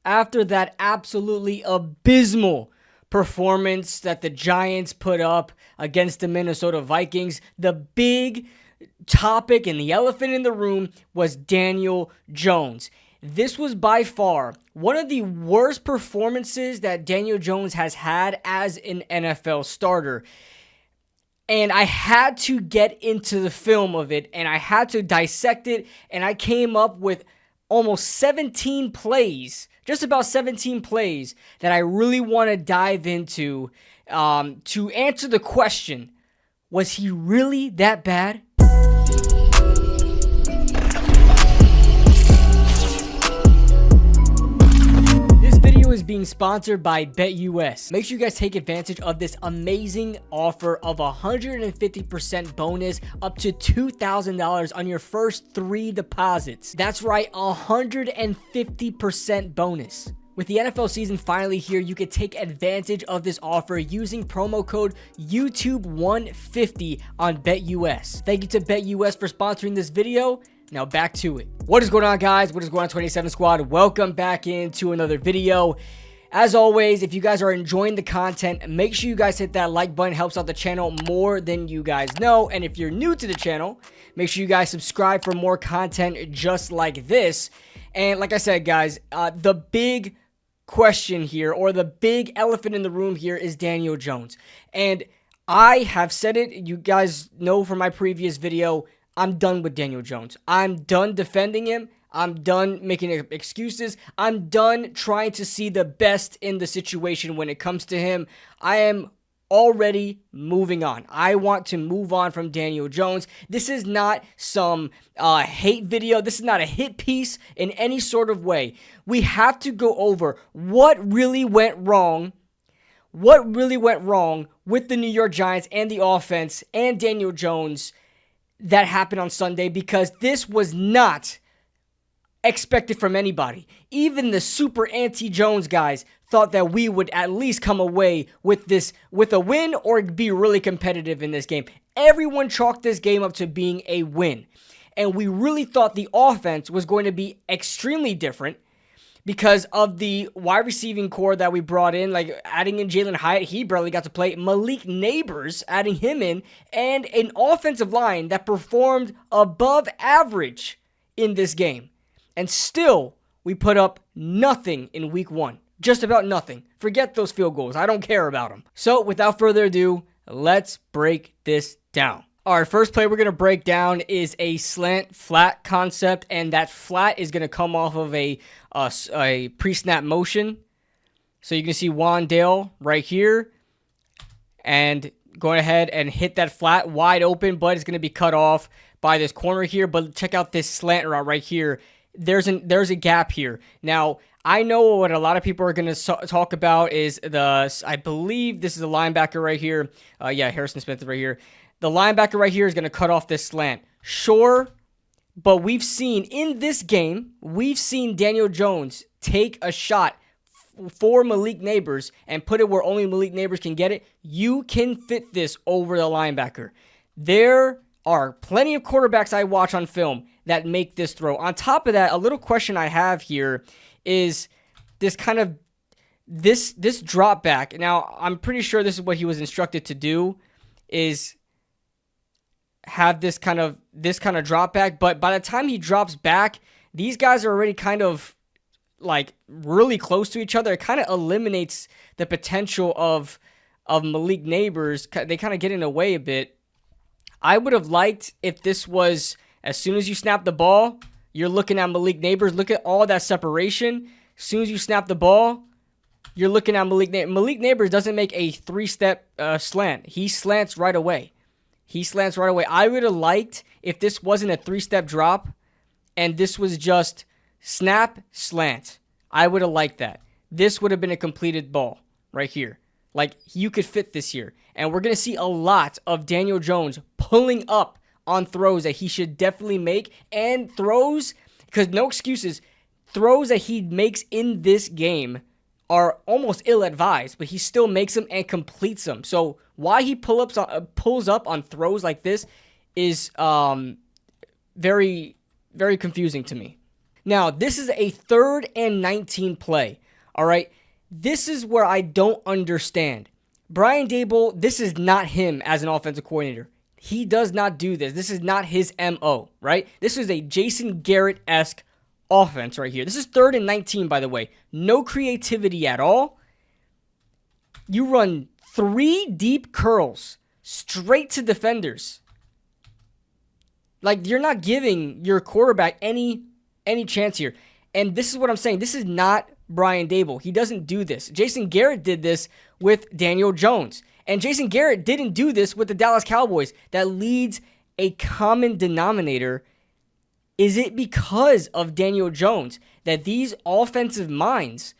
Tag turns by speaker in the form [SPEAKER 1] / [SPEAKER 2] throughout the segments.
[SPEAKER 1] after that absolutely abysmal performance that the Giants put up against the Minnesota Vikings, the big topic and the elephant in the room was Daniel Jones. This was by far one of the worst performances that Daniel Jones has had as an NFL starter. And I had to get into the film of it, and I had to dissect it, and I came up with almost 17 plays, just about 17 plays that I really want to dive into to answer the question, was he really that bad? Is being sponsored by BetUS. Make sure you guys take advantage of this amazing offer of 150% bonus up to $2,000 on your first 3 deposits. That's right, 150% bonus. With the NFL season finally here, you can take advantage of this offer using promo code YouTube150 on BetUS. Thank you to BetUS for sponsoring this video. Now back to it. What is going on, guys? What is going on, 27 Squad? Welcome back into another video. As always, if you guys are enjoying the content, make sure you guys hit that like button. It helps out the channel more than you guys know. And if you're new to the channel, make sure you guys subscribe for more content just like this. And like I said, guys, the big question here, or the big elephant in the room here, is Daniel Jones. And I have said it. You guys know from my previous video, I'm done with Daniel Jones. I'm done defending him. I'm done making excuses. I'm done trying to see the best in the situation when it comes to him. I am already moving on. I want to move on from Daniel Jones. This is not some hate video. This is not a hit piece in any sort of way. We have to go over what really went wrong. What really went wrong with the New York Giants and the offense and Daniel Jones that happened on Sunday, because this was not expected from anybody. Even the super anti-Jones guys thought that we would at least come away with a win or be really competitive in this game. Everyone chalked this game up to being a win. And we really thought the offense was going to be extremely different because of the wide receiving core that we brought in, like adding in Jalen Hyatt. He barely got to play. Malik Neighbors, adding him in, and an offensive line that performed above average in this game. And still, we put up nothing in week 1. Just about nothing. Forget those field goals. I don't care about them. So, without further ado, let's break this down. All right, first play we're going to break down is a slant flat concept, and that flat is going to come off of a PreSnap Motion. So you can see Wandale right here, and going ahead and hit that flat wide open, but it's going to be cut off by this corner here. But check out this slant route right here. There's a gap here. Now, I know what a lot of people are going to talk about is I believe this is a linebacker right here. Yeah, Harrison Smith right here. The linebacker right here is going to cut off this slant. Sure, but we've seen in this game, Daniel Jones take a shot for Malik Neighbors and put it where only Malik Neighbors can get it. You can fit this over the linebacker. There are plenty of quarterbacks I watch on film that make this throw. On top of that, a little question I have here is this drop back. Now, I'm pretty sure this is what he was instructed to do, is have this kind of drop back, but by the time he drops back, these guys are already kind of like really close to each other. It kind of eliminates the potential of Malik Neighbors. They kind of get in the way a bit. I would have liked if this was, as soon as you snap the ball, you're looking at Malik Neighbors. Look at all that separation. As soon as you snap the ball, you're looking at Malik Neighbors. Malik Neighbors doesn't make a 3-step slant. He slants right away. I would have liked if this wasn't a 3-step drop and this was just snap, slant. I would have liked that. This would have been a completed ball right here. Like, you could fit this here. And we're going to see a lot of Daniel Jones pulling up on throws that he should definitely make, and throws, because no excuses, throws that he makes in this game are almost ill-advised, but he still makes them and completes them. So why he pulls up on throws like this is very, very confusing to me. Now, this is a 3rd and 19 play, all right? This is where I don't understand. Brian Daboll, this is not him as an offensive coordinator. He does not do this. This is not his MO, right? This is a Jason Garrett-esque offense right here. This is 3rd and 19, by the way. No creativity at all. You run 3 deep curls straight to defenders. Like, you're not giving your quarterback any chance here. And this is what I'm saying. This is not Brian Daboll. He doesn't do this. Jason Garrett did this with Daniel Jones. And Jason Garrett didn't do this with the Dallas Cowboys. That leads a common denominator. Is it because of Daniel Jones that these offensive minds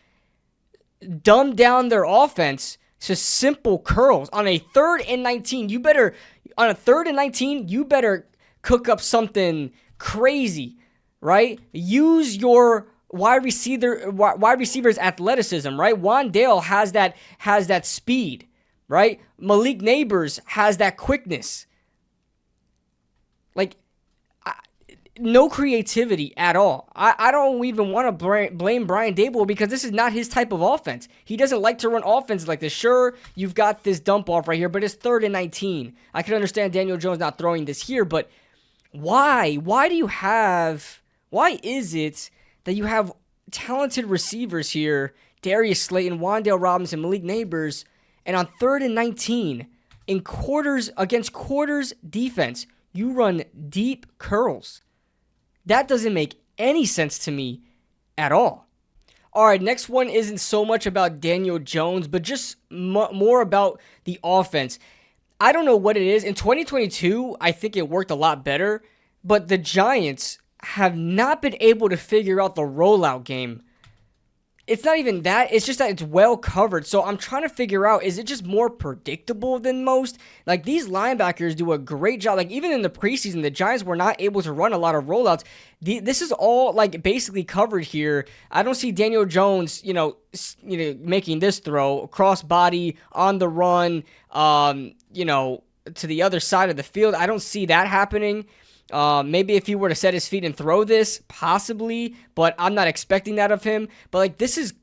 [SPEAKER 1] dumb down their offense to simple curls? On a 3rd and 19, you better cook up something crazy, right? Use your wide receiver's athleticism, right? Wandale has that speed, right? Malik Neighbors has that quickness. Like, no creativity at all. I don't even want to blame Brian Daboll because this is not his type of offense. He doesn't like to run offenses like this. Sure, you've got this dump off right here, but it's 3rd and 19. I can understand Daniel Jones not throwing this here, but why? Why is it that you have talented receivers here, Darius Slayton, Wandale Robinson, Malik Neighbors, and on 3rd and 19, in quarters against quarters defense, you run deep curls? That doesn't make any sense to me at all. All right, next one isn't so much about Daniel Jones, but just more about the offense. I don't know what it is. In 2022, I think it worked a lot better, but the Giants have not been able to figure out the rollout game. It's not even that. It's just that it's well covered. So I'm trying to figure out, is it just more predictable than most? Like, these linebackers do a great job. Like, even in the preseason, the Giants were not able to run a lot of rollouts. This is all, like, basically covered here. I don't see Daniel Jones, making this throw, cross body, on the run, to the other side of the field. I don't see that happening. Maybe if he were to set his feet and throw this, possibly, but I'm not expecting that of him. But like, this is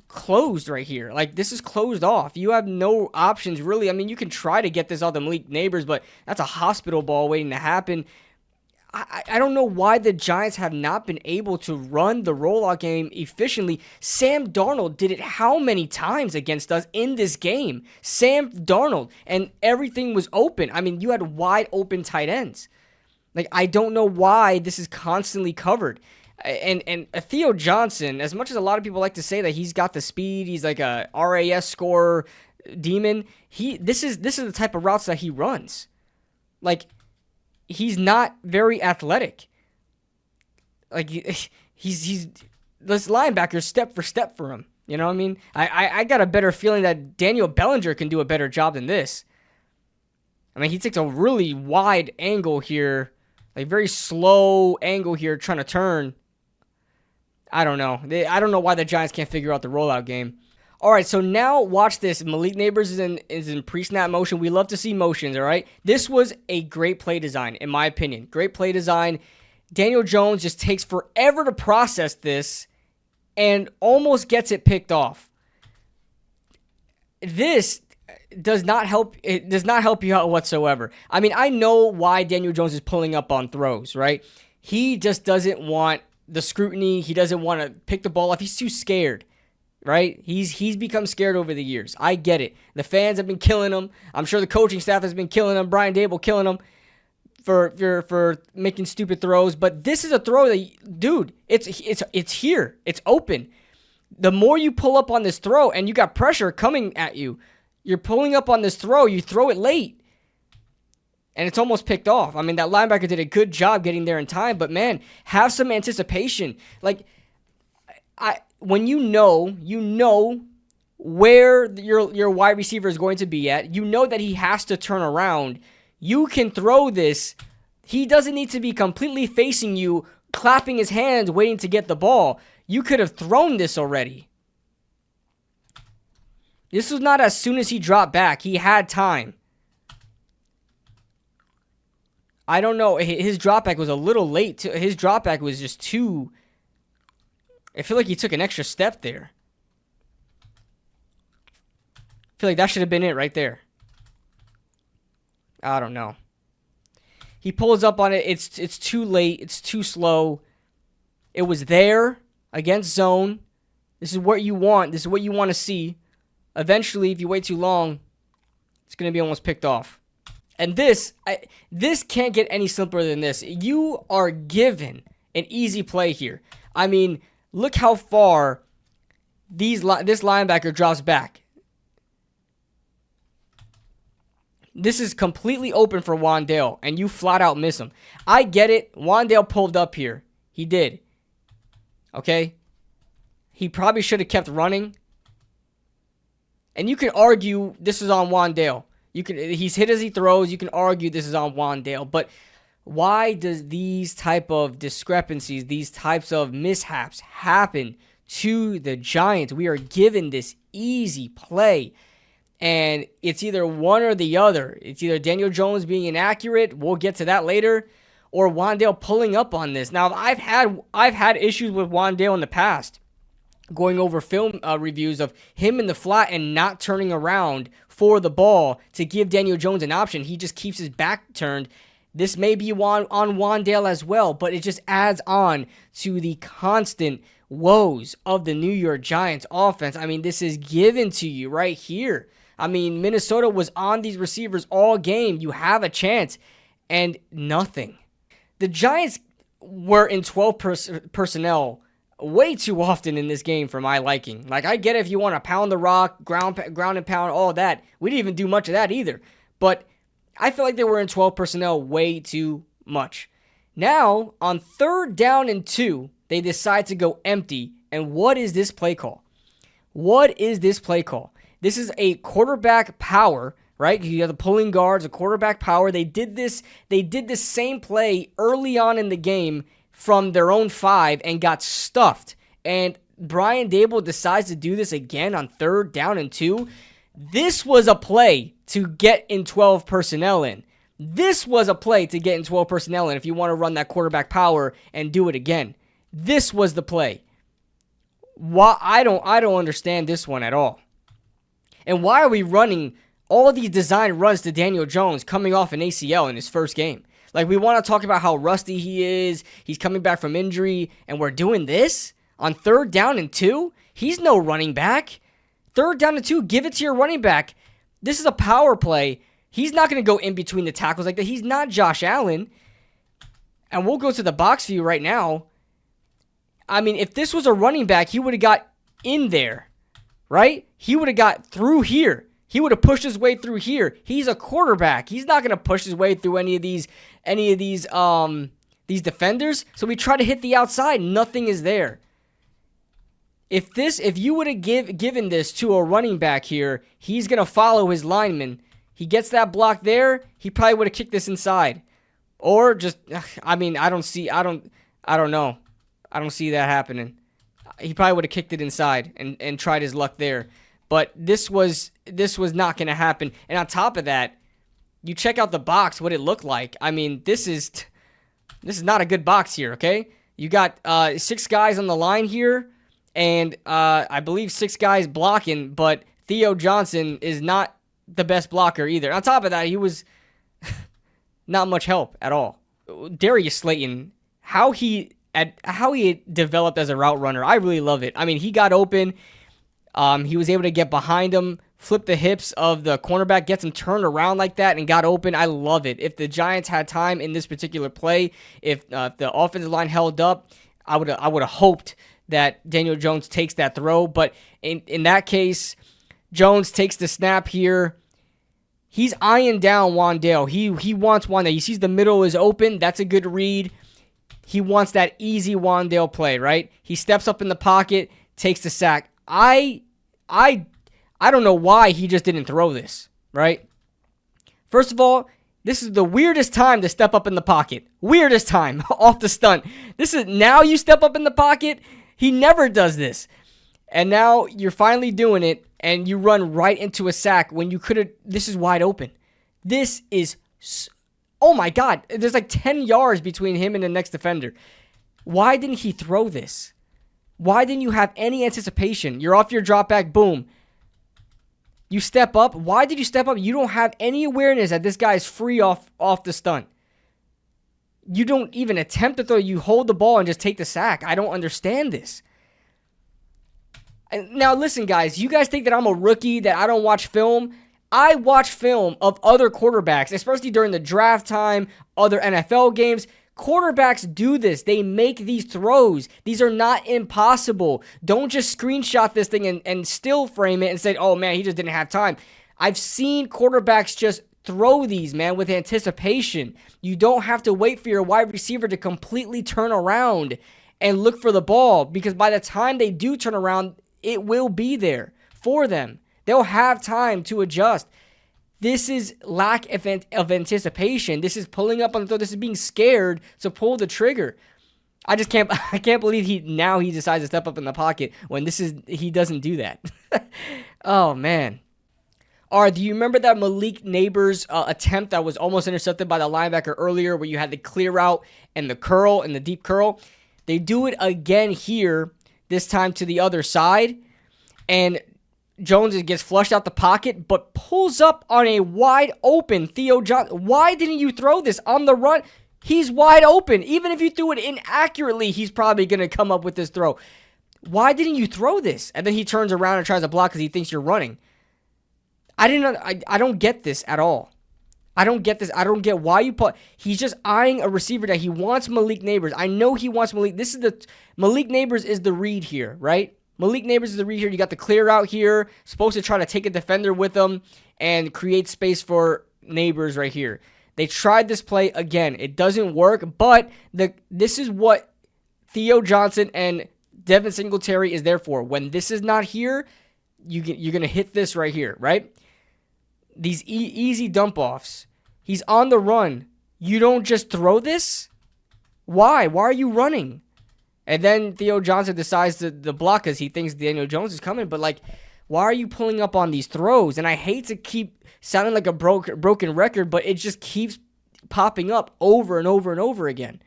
[SPEAKER 1] closed right here. Like, this is closed off. You have no options really. I mean, you can try to get this out to Malik Neighbors, but that's a hospital ball waiting to happen. I don't know why the Giants have not been able to run the rollout game efficiently. Sam Darnold did it how many times against us in this game? Sam Darnold, and everything was open. I mean, you had wide open tight ends. Like, I don't know why this is constantly covered. And Theo Johnson, as much as a lot of people like to say that he's got the speed, he's like a RAS scorer demon, this is the type of routes that he runs. Like, he's not very athletic. Like, he's this linebacker step for step for him. You know what I mean? I got a better feeling that Daniel Bellinger can do a better job than this. I mean, he takes a really wide angle here, like very slow angle here, trying to turn. I don't know. I don't know why the Giants can't figure out the rollout game. All right, so now watch this. Malik Neighbors is in pre-snap motion. We love to see motions, all right? This was a great play design, in my opinion. Great play design. Daniel Jones just takes forever to process this and almost gets it picked off. This does not help. It does not help you out whatsoever. I mean, I know why Daniel Jones is pulling up on throws, right? He just doesn't want the scrutiny. He doesn't want to pick the ball off. He's too scared. Right? He's become scared over the years. I get it. The fans have been killing him. I'm sure the coaching staff has been killing him. Brian Daboll killing him for making stupid throws. But this is a throw that, dude, it's here. It's open. The more you pull up on this throw and you got pressure coming at you, you're pulling up on this throw, you throw it late. And it's almost picked off. I mean, that linebacker did a good job getting there in time. But, man, have some anticipation. Like, when you know where your wide receiver is going to be at, you know that he has to turn around, you can throw this. He doesn't need to be completely facing you, clapping his hands, waiting to get the ball. You could have thrown this already. This was not as soon as he dropped back. He had time. I don't know. His drop back was a little late. His drop back was just too I feel like he took an extra step there. I feel like that should have been it right there. I don't know. He pulls up on it. It's too late. It's too slow. It was there against zone. This is what you want. This is what you want to see. Eventually, if you wait too long, it's going to be almost picked off. And this can't get any simpler than this. You are given an easy play here. I mean, look how far this linebacker drops back. This is completely open for Wan'Dale, and you flat out miss him. I get it. Wan'Dale pulled up here. He did. Okay? He probably should have kept running. And you can argue this is on Wan'Dale. He's hit as he throws. You can argue this is on Wan'Dale. But why does these type of discrepancies, these types of mishaps happen to the Giants? We are given this easy play. And it's either one or the other. It's either Daniel Jones being inaccurate, we'll get to that later, or Wan'Dale pulling up on this. Now, I've had issues with Wan'Dale in the past, going over film reviews of him in the flat and not turning around for the ball to give Daniel Jones an option. He just keeps his back turned. This may be on Wan'Dale as well, but it just adds on to the constant woes of the New York Giants offense. I mean, this is given to you right here. I mean, Minnesota was on these receivers all game. You have a chance, and nothing. The Giants were in 12 personnel way too often in this game for my liking. Like, I get it if you want to pound the rock, ground and pound, all that. We didn't even do much of that either. But I feel like they were in 12 personnel way too much. Now, on 3rd down and 2, they decide to go empty. And what is this play call? What is this play call? This is a quarterback power, right? You have the pulling guards, a quarterback power. They did this same play early on in the game from their own 5 and got stuffed. And Brian Daboll decides to do this again on 3rd down and 2. This was a play to get in 12 personnel in. This was a play to get in 12 personnel in if you want to run that quarterback power and do it again. This was the play. Why I don't understand this one at all. And why are we running all these design runs to Daniel Jones coming off an ACL in his first game? Like, we want to talk about how rusty he is. He's coming back from injury, and we're doing this on 3rd down and 2? He's no running back. 3rd down and 2, give it to your running back. This is a power play. He's not going to go in between the tackles like that. He's not Josh Allen. And we'll go to the box view right now. I mean, if this was a running back, he would have got in there, right? He would have got through here. He would have pushed his way through here. He's a quarterback. He's not going to push his way through any of these defenders. So we try to hit the outside. Nothing is there. If you would have given this to a running back here, he's going to follow his lineman. He gets that block there, he probably would have kicked this inside. Or just, I mean, I don't know. I don't see that happening. He probably would have kicked it inside and tried his luck there. But this was not going to happen. And on top of that, you check out the box, what it looked like. I mean, this is not a good box here, okay? You got 6 guys on the line here, and I believe 6 guys blocking, but Theo Johnson is not the best blocker either. On top of that, he was not much help at all. Darius Slayton, how he developed as a route runner, I really love it. I mean, he got open. He was able to get behind him, flip the hips of the cornerback, gets him turned around like that, and got open. I love it. If the Giants had time in this particular play, if the offensive line held up, I would have hoped that Daniel Jones takes that throw. But in that case, Jones takes the snap here. He's eyeing down Wan'Dale. He wants Wan'Dale. He sees the middle is open. That's a good read. He wants that easy Wan'Dale play, right? He steps up in the pocket, takes the sack. I don't know why he just didn't throw this, right? First of all, this is the weirdest time to step up in the pocket. Weirdest time off the stunt. This is now you step up in the pocket. He never does this. And now you're finally doing it, and you run right into a sack when you could have. This is wide open. This is, oh my God. There's like 10 yards between him and the next defender. Why didn't he throw this? Why didn't you have any anticipation? You're off your drop back, boom. You step up. Why did you step up? You don't have any awareness that this guy is free off the stunt. You don't even attempt to throw. You hold the ball and just take the sack. I don't understand this. Now, listen, guys. You guys think that I'm a rookie, that I don't watch film? I watch film of other quarterbacks, especially during the draft time, other NFL games. Quarterbacks do this. They make these throws. These are not impossible. Don't just screenshot this thing and still frame it and say, oh, man, he just didn't have time. I've seen quarterbacks just throw these, man, with anticipation. You don't have to wait for your wide receiver to completely turn around and look for the ball, because by the time they do turn around, it will be there for them. They'll have time to adjust. This is lack of anticipation. This is pulling up on the throw. This is being scared to pull the trigger. I can't believe he decides to step up in the pocket when he doesn't do that. Oh, man. All right, do you remember that Malik Neighbors attempt that was almost intercepted by the linebacker earlier, where you had the clear out and the curl and the deep curl? They do it again here, this time to the other side, and Jones gets flushed out the pocket, but pulls up on a wide open Theo Johnson. Why didn't you throw this on the run? He's wide open. Even if you threw it inaccurately, he's probably going to come up with this throw. Why didn't you throw this? And then he turns around and tries to block because he thinks you're running. I don't get this at all. I don't get this. I don't get why you put. He's just eyeing a receiver that he wants Malik Neighbors. I know he wants Malik. Malik Neighbors is the read here, right? Malik Neighbors is the read here. You got the clear out here. Supposed to try to take a defender with him and create space for Neighbors right here. They tried this play again. It doesn't work, but this is what Theo Johnson and Devin Singletary is there for. When this is not here, you're going to hit this right here, right? These easy dump-offs. He's on the run. You don't just throw this? Why? Why are you running? And then Theo Johnson decides to block because he thinks Daniel Jones is coming. But, why are you pulling up on these throws? And I hate to keep sounding like a broken record, but it just keeps popping up over and over and over again.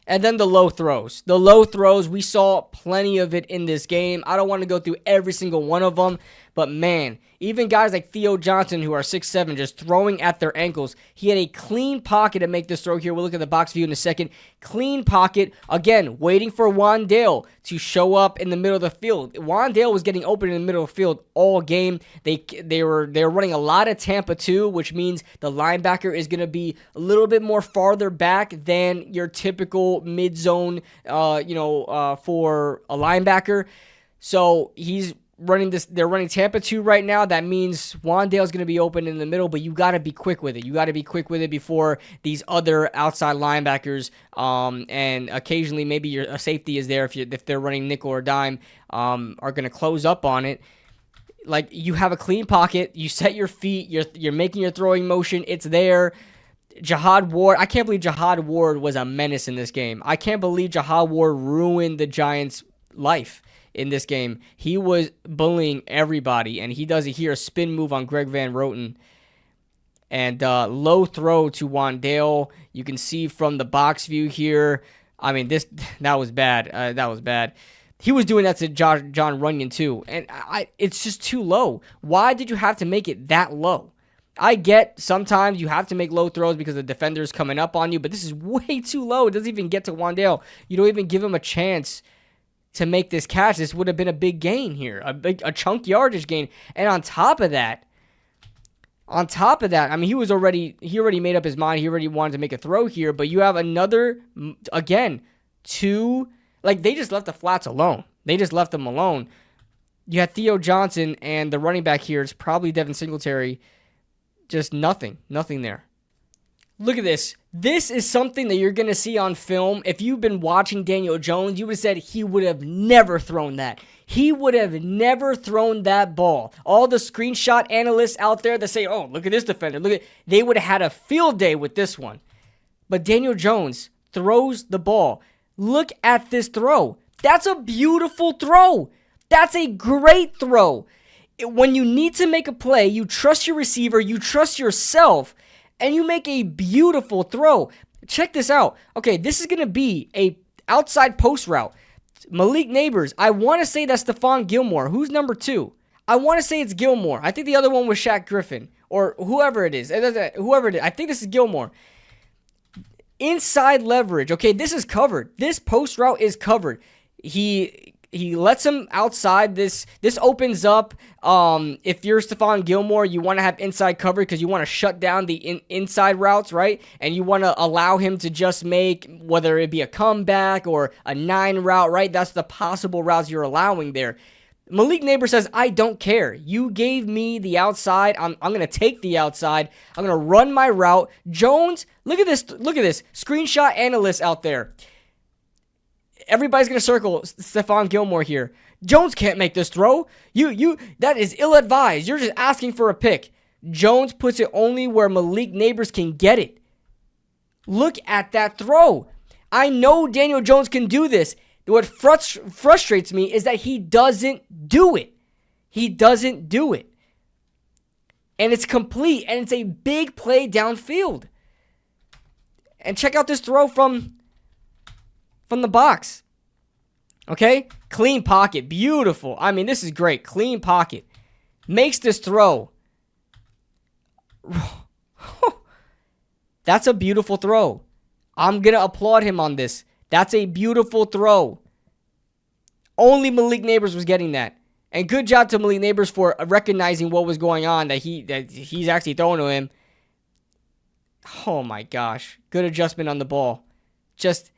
[SPEAKER 1] And then the low throws. The low throws, we saw plenty of it in this game. I don't want to go through every single one of them, but man, even guys like Theo Johnson, who are 6'7", just throwing at their ankles. He had a clean pocket to make this throw here. We'll look at the box view in a second. Clean pocket. Again, waiting for Wandale to show up in the middle of the field. Wandale was getting open in the middle of the field all game. They were running a lot of Tampa too, which means the linebacker is going to be a little bit more farther back than your typical mid-zone, for a linebacker. So they're running Tampa 2 right now. That means Wandale's going to be open in the middle, but you got to be quick with it. You got to be quick with it before these other outside linebackers, and occasionally maybe a safety is there if they're running nickel or dime, are going to close up on it. You have a clean pocket, you set your feet, you're making your throwing motion, it's there. Jihad Ward, I can't believe Jihad Ward was a menace in this game. I can't believe Jihad Ward ruined the Giants' life in this game. He was bullying everybody, and he does it here, a spin move on Greg Van Roten. And low throw to Wandale. You can see from the box view here. I mean, that was bad. That was bad. He was doing that to John Runyon too, and it's just too low. Why did you have to make it that low? I get sometimes you have to make low throws because the defender's coming up on you, but this is way too low. It doesn't even get to Wandale. You don't even give him a chance to make this catch. This would have been a big gain here, a chunk yardage gain. And on top of that, I mean, he already made up his mind. He already wanted to make a throw here, but you have another, again, two, they just left the flats alone. They just left them alone. You had Theo Johnson and the running back here. It's probably Devin Singletary. Just nothing there. Look at this. This is something that you're going to see on film. If you've been watching Daniel Jones, you would have said he would have never thrown that. He would have never thrown that ball. All the screenshot analysts out there that say, oh, look at this defender. They would have had a field day with this one. But Daniel Jones throws the ball. Look at this throw. That's a beautiful throw. That's a great throw. When you need to make a play, you trust your receiver, you trust yourself, and you make a beautiful throw. Check this out. Okay, this is going to be a outside post route. Malik Neighbors. I want to say that's Stephon Gilmore. Who's number 2? I want to say it's Gilmore. I think the other one was Shaq Griffin or whoever it is. Whoever it is. I think this is Gilmore. Inside leverage. Okay, this is covered. This post route is covered. He lets him outside. This opens up. If you're Stephon Gilmore, you want to have inside cover because you want to shut down the inside routes, right? And you want to allow him to just make, whether it be a comeback or a 9 route, right? That's the possible routes you're allowing there. Malik Neighbors says, I don't care. You gave me the outside. I'm going to take the outside. I'm going to run my route. Jones, look at this. Look at this. Screenshot analyst out there. Everybody's going to circle Stephon Gilmore here. Jones can't make this throw. That is ill-advised. You're just asking for a pick. Jones puts it only where Malik Neighbors can get it. Look at that throw. I know Daniel Jones can do this. What frustrates me is that he doesn't do it. He doesn't do it. And it's complete, and it's a big play downfield. And check out this throw from the box. Okay? Clean pocket. Beautiful. I mean, this is great. Clean pocket. Makes this throw. That's a beautiful throw. I'm going to applaud him on this. That's a beautiful throw. Only Malik Neighbors was getting that. And good job to Malik Neighbors for recognizing what was going on, that he's actually throwing to him. Oh my gosh. Good adjustment on the ball. Just,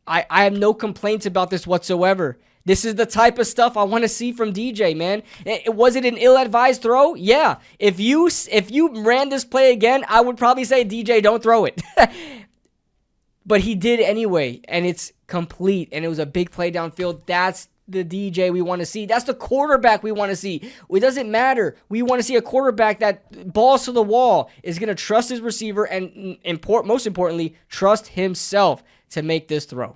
[SPEAKER 1] I have no complaints about this whatsoever. This is the type of stuff I want to see from DJ, man. Was it an ill-advised throw? Yeah. If you ran this play again, I would probably say, DJ, don't throw it. But he did anyway, and it's complete, and it was a big play downfield. That's the DJ we want to see. That's the quarterback we want to see. It doesn't matter. We want to see a quarterback that balls to the wall, is going to trust his receiver, and most importantly, trust himself to make this throw.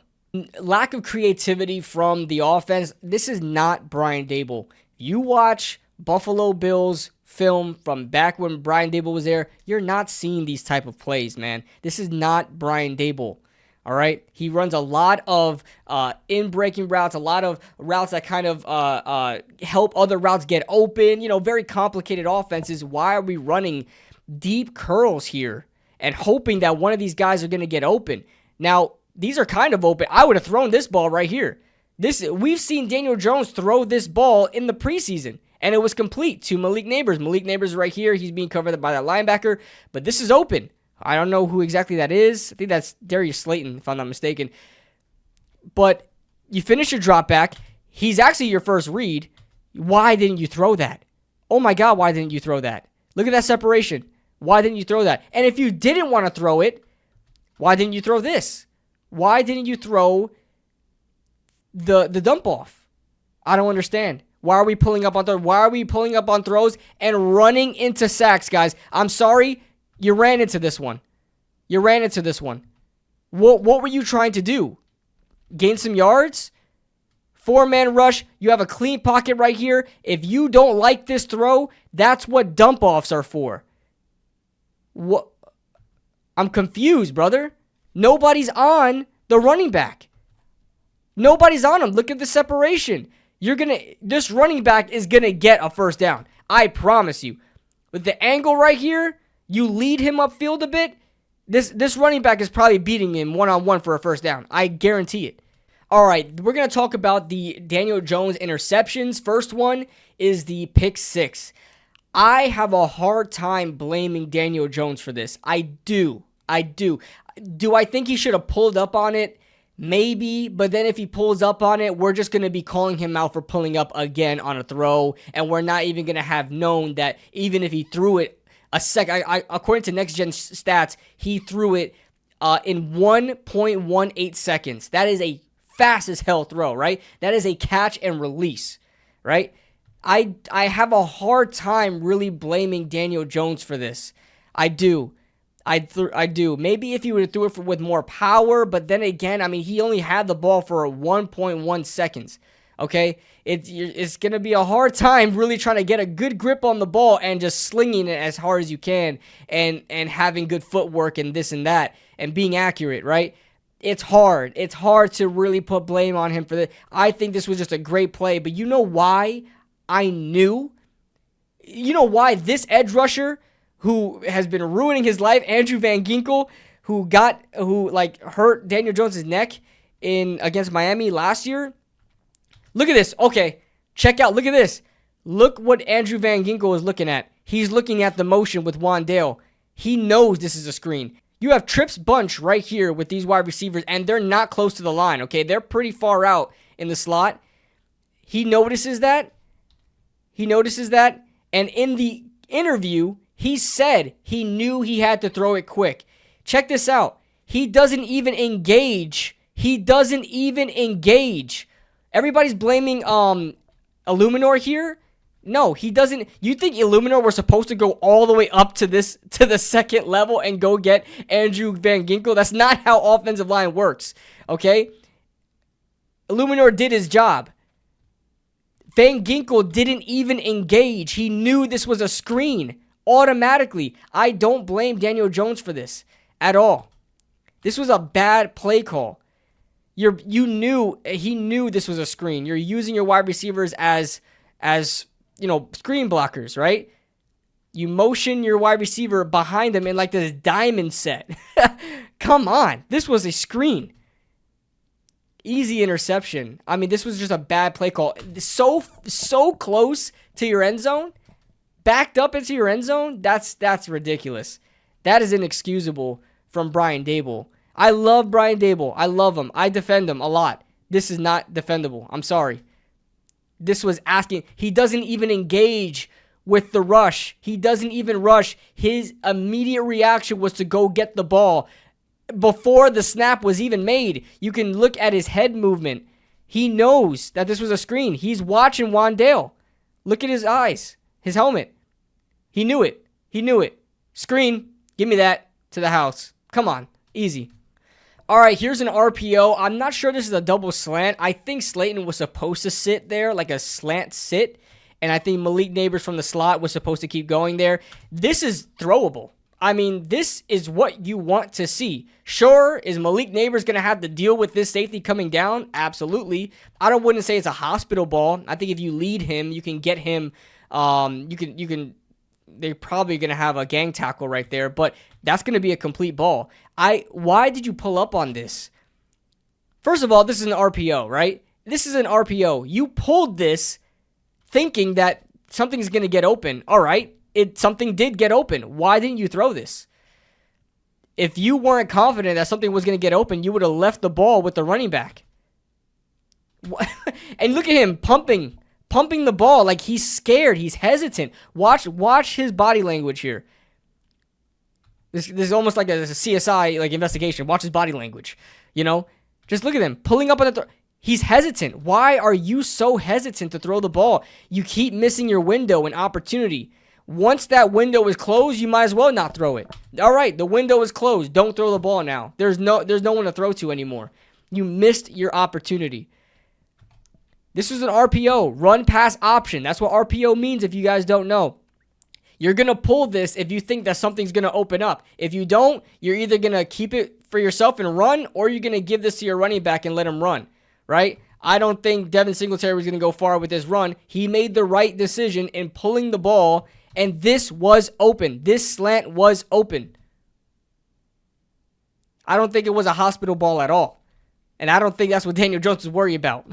[SPEAKER 1] Lack of creativity from the offense. This is not Brian Daboll. You watch Buffalo Bills film from back when Brian Daboll was there, you're not seeing these type of plays, man. This is not Brian Daboll. All right, he runs a lot of in-breaking routes, a lot of routes that kind of help other routes get open. Very complicated offenses. Why are we running deep curls here and hoping that one of these guys are going to get open? Now, these are kind of open. I would have thrown this ball right here. We've seen Daniel Jones throw this ball in the preseason, and it was complete to Malik Neighbors. Malik Neighbors right here. He's being covered by that linebacker, but this is open. I don't know who exactly that is. I think that's Darius Slayton, if I'm not mistaken. But you finish your drop back. He's actually your first read. Why didn't you throw that? Oh my God, why didn't you throw that? Look at that separation. Why didn't you throw that? And if you didn't want to throw it, why didn't you throw this? Why didn't you throw the dump off? I don't understand. Why are we pulling up on throws? Why are we pulling up on throws and running into sacks, guys? I'm sorry. You ran into this one. What were you trying to do? Gain some yards? 4-man rush. You have a clean pocket right here. If you don't like this throw, that's what dump offs are for. What? I'm confused, brother. Nobody's on the running back. Nobody's on him. Look at the separation. This running back is gonna get a first down. I promise you. With the angle right here, you lead him upfield a bit, this running back is probably beating him one-on-one for a first down. I guarantee it. All right, we're going to talk about the Daniel Jones interceptions. First one is the pick 6. I have a hard time blaming Daniel Jones for this. I do. Do I think he should have pulled up on it? Maybe, but then if he pulls up on it, we're just going to be calling him out for pulling up again on a throw, and we're not even going to have known that even if he threw it according to Next Gen stats, he threw it in 1.18 seconds. That is a fast as hell throw, right? That is a catch and release, right? I have a hard time really blaming Daniel Jones for this. I do. Maybe if he would have threw it with more power, but then again, I mean, he only had the ball for 1.1 seconds. Okay, it's going to be a hard time really trying to get a good grip on the ball and just slinging it as hard as you can and having good footwork and this and that and being accurate, right? it's hard. It's hard to really put blame on him for this. I think this was just a great play, but you know why I knew? You know why this edge rusher who has been ruining his life, Andrew Van Ginkel, who hurt Daniel Jones' neck against Miami last year? Look at this. Okay, check out. Look at this. Look what Andrew Van Ginkel is looking at. He's looking at the motion with Wandale. He knows this is a screen. You have trips bunch right here with these wide receivers, and they're not close to the line, okay? They're pretty far out in the slot. He notices that. And in the interview, he said he knew he had to throw it quick. Check this out. He doesn't even engage. Everybody's blaming Illuminor here. No, he doesn't. You think Illuminor were supposed to go all the way up to the second level and go get Andrew Van Ginkel? That's not how offensive line works, okay? Illuminor did his job. Van Ginkel didn't even engage. He knew this was a screen automatically. I don't blame Daniel Jones for this at all. This was a bad play call. He knew this was a screen. You're using your wide receivers as screen blockers, right? You motion your wide receiver behind them in like this diamond set. Come on. This was a screen. Easy interception. I mean, this was just a bad play call. So close to your end zone, backed up into your end zone. That's ridiculous. That is inexcusable from Brian Daboll. I love Brian Daboll. I love him. I defend him a lot. This is not defendable. I'm sorry. This was asking. He doesn't even engage with the rush. He doesn't even rush. His immediate reaction was to go get the ball before the snap was even made. You can look at his head movement. He knows that this was a screen. He's watching Wandale. Look at his eyes, his helmet. He knew it. Screen. Give me that to the house. Come on. Easy. All right, here's an RPO. I'm not sure this is a double slant. I think Slayton was supposed to sit there, like a slant sit. And I think Malik Neighbors from the slot was supposed to keep going there. This is throwable. I mean, this is what you want to see. Sure, is Malik Neighbors going to have to deal with this safety coming down? Absolutely. I wouldn't say it's a hospital ball. I think if you lead him, you can get him. They're probably going to have a gang tackle right there, but that's going to be a complete ball. Why did you pull up on this? First of all, this is an RPO, right? This is an RPO. You pulled this thinking that something's going to get open. All right, something did get open. Why didn't you throw this? If you weren't confident that something was going to get open, you would have left the ball with the running back. And look at him pumping the ball like he's scared. He's hesitant. Watch his body language here. This is almost like a CSI like investigation. Watch his body language. Just look at him pulling up on the. He's hesitant. Why are you so hesitant to throw the ball? You keep missing your window and opportunity. Once that window is closed, you might as well not throw it. All right, the window is closed. Don't throw the ball now. There's no one to throw to anymore. You missed your opportunity. This is an RPO, run pass option. That's what RPO means if you guys don't know. You're going to pull this if you think that something's going to open up. If you don't, you're either going to keep it for yourself and run, or you're going to give this to your running back and let him run, right? I don't think Devin Singletary was going to go far with this run. He made the right decision in pulling the ball, and this was open. This slant was open. I don't think it was a hospital ball at all. And I don't think that's what Daniel Jones is worried about.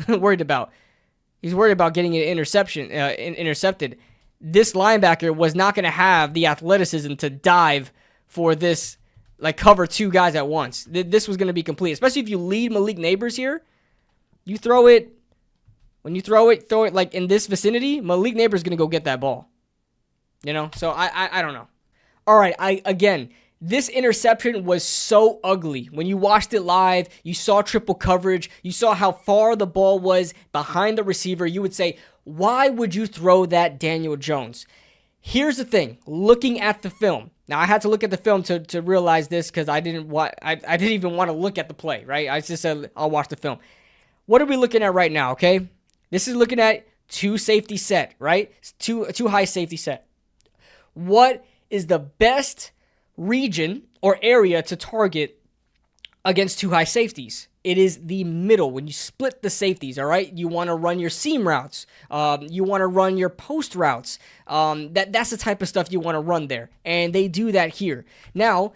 [SPEAKER 1] He's worried about getting an intercepted. This linebacker was not going to have the athleticism to dive for this, like cover two guys at once. This was going to be complete, especially if you lead Malik Neighbors here. You throw it, when you throw it like in this vicinity, Malik Neighbors is going to go get that ball. So I don't know. All right, again, this interception was so ugly. When you watched it live, you saw triple coverage. You saw how far the ball was behind the receiver. You would say, why would you throw that, Daniel Jones? Here's the thing. Looking at the film. Now, I had to look at the film to realize this because I didn't even want to look at the play, right? I just said, I'll watch the film. What are we looking at right now, okay? This is looking at two safety set, right? Two high safety set. What is the best region or area to target against two high safeties. It is the middle. When you split the safeties, all right? You want to run your seam routes. You want to run your post routes. That's the type of stuff you want to run there. And they do that here. Now,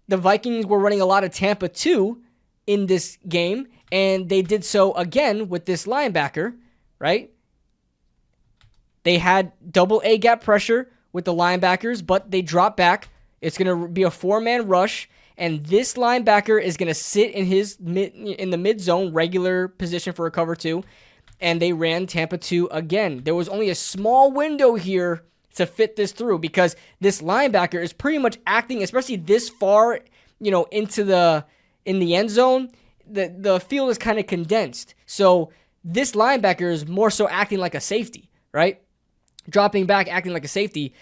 [SPEAKER 1] the Vikings were running a lot of Tampa 2 in this game, and they did so again with this linebacker, right? They had double A gap pressure with the linebackers, but they dropped back. It's going to be a 4-man rush, and this linebacker is going to sit in the mid zone, regular position for a cover 2, and they ran Tampa 2 again. There was only a small window here to fit this through because this linebacker is pretty much acting, especially this far, into in the end zone. The field is kind of condensed, so this linebacker is more so acting like a safety, right? Dropping back, acting like a safety.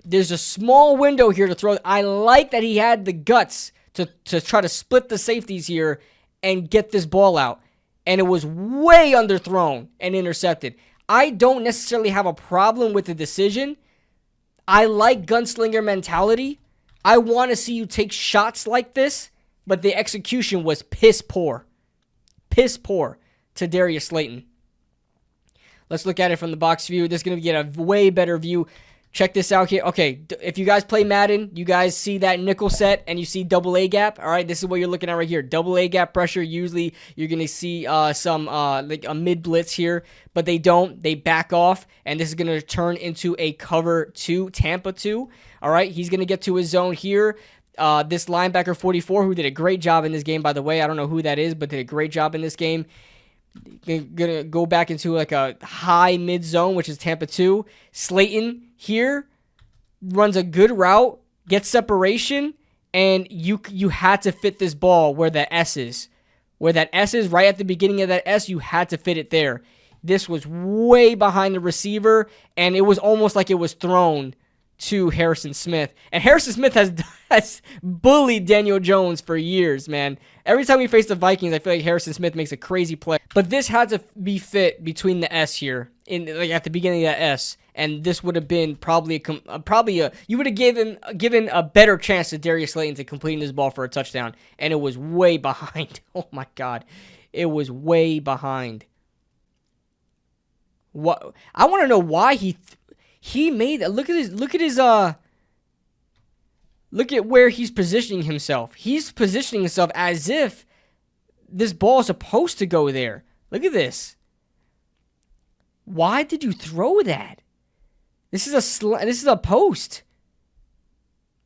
[SPEAKER 1] There's a small window here to throw. I like that he had the guts to try to split the safeties here and get this ball out. And it was way underthrown and intercepted. I don't necessarily have a problem with the decision. I like gunslinger mentality. I want to see you take shots like this, but the execution was piss poor. Piss poor to Darius Slayton. Let's look at it from the box view. This is going to get a way better view. Check this out here. Okay, if you guys play Madden, you guys see that nickel set and you see double A gap. All right, this is what you're looking at right here. Double A gap pressure. Usually you're going to see some like a mid blitz here, but they don't. They back off, and this is going to turn into a cover 2, Tampa 2. All right, he's going to get to his zone here. This linebacker 44, who did a great job in this game, by the way. I don't know who that is, but did a great job in this game. Gonna go back into like a high mid zone, which is Tampa 2. Slayton here runs a good route, gets separation, and you had to fit this ball where the S is. Where that S is, right at the beginning of that S, you had to fit it there. This was way behind the receiver, and it was almost like it was thrown to Harrison Smith. And Harrison Smith has bullied Daniel Jones for years, man. Every time we face the Vikings, I feel like Harrison Smith makes a crazy play. But this had to be fit between the S here, at the beginning of that S. And this would have been probably you would have given a better chance to Darius Slayton to completing this ball for a touchdown. And it was way behind. Oh my God. It was way behind. What I want to know why he made that. Look at where he's positioning himself. He's positioning himself as if this ball is supposed to go there. Look at this. Why did you throw that? This is a post.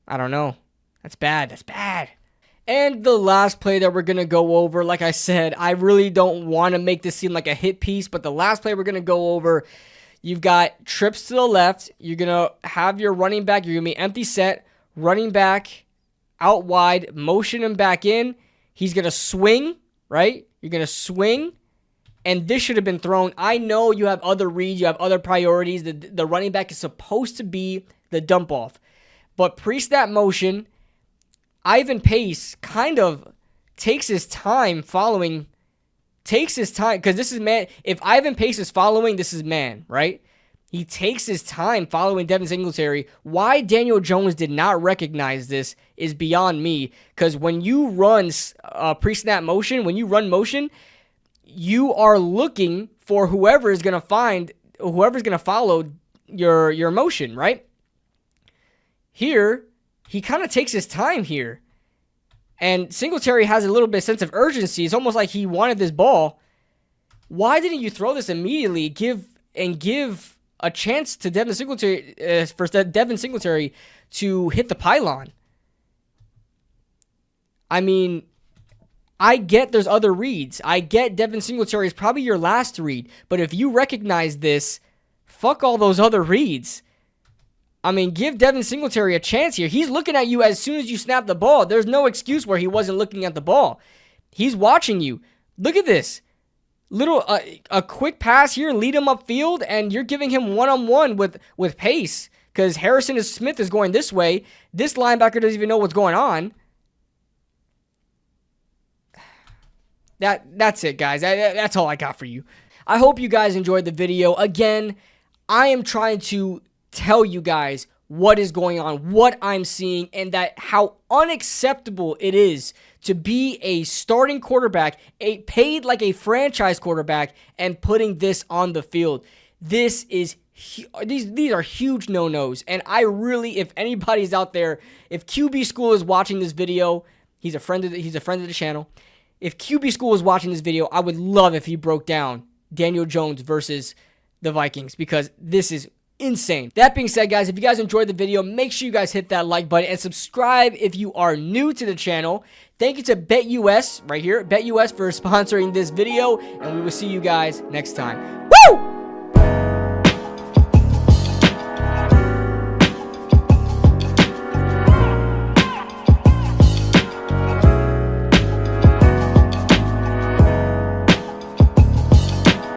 [SPEAKER 1] I don't know. That's bad. That's bad. And the last play that we're going to go over, like I said, I really don't want to make this seem like a hit piece, but the last play we're going to go over, you've got trips to the left. You're going to have your running back. You're going to be empty set, running back out wide, motion him back in. He's going to swing, right? You're going to swing, and this should have been thrown. I know you have other reads. You have other priorities. The running back is supposed to be the dump off. But pre-snap motion, Ivan Pace kind of takes his time following. Takes his time, because this is man. If Ivan Pace is following, this is man, right? He takes his time following Devin Singletary. Why Daniel Jones did not recognize this is beyond me, because when you run pre-snap motion, when you run motion, you are looking for whoever's going to follow your motion, right? Here, he kind of takes his time here. And Singletary has a little bit of sense of urgency. It's almost like he wanted this ball. Why didn't you throw this immediately? Give a chance to Devin Singletary to hit the pylon. I mean, I get there's other reads. I get Devin Singletary is probably your last read. But if you recognize this, fuck all those other reads. I mean, give Devin Singletary a chance here. He's looking at you as soon as you snap the ball. There's no excuse where he wasn't looking at the ball. He's watching you. Look at this. A quick pass here, lead him upfield, and you're giving him one-on-one with Pace because Harrison Smith is going this way. This linebacker doesn't even know what's going on. That's it, guys. That's all I got for you. I hope you guys enjoyed the video. Again, I am trying to tell you guys what is going on, what I'm seeing, and that how unacceptable it is to be a starting quarterback, paid like a franchise quarterback, and putting this on the field. This is these are huge no-nos, and I really, if anybody's out there, if QB School is watching this video, he's a friend of the channel. If QB School is watching this video, I would love if he broke down Daniel Jones versus the Vikings, because this is insane. That being said, guys, if you guys enjoyed the video, make sure you guys hit that like button and subscribe if you are new to the channel. Thank you to BetUS right here, BetUS, for sponsoring this video, and we will see you guys next time. Woo!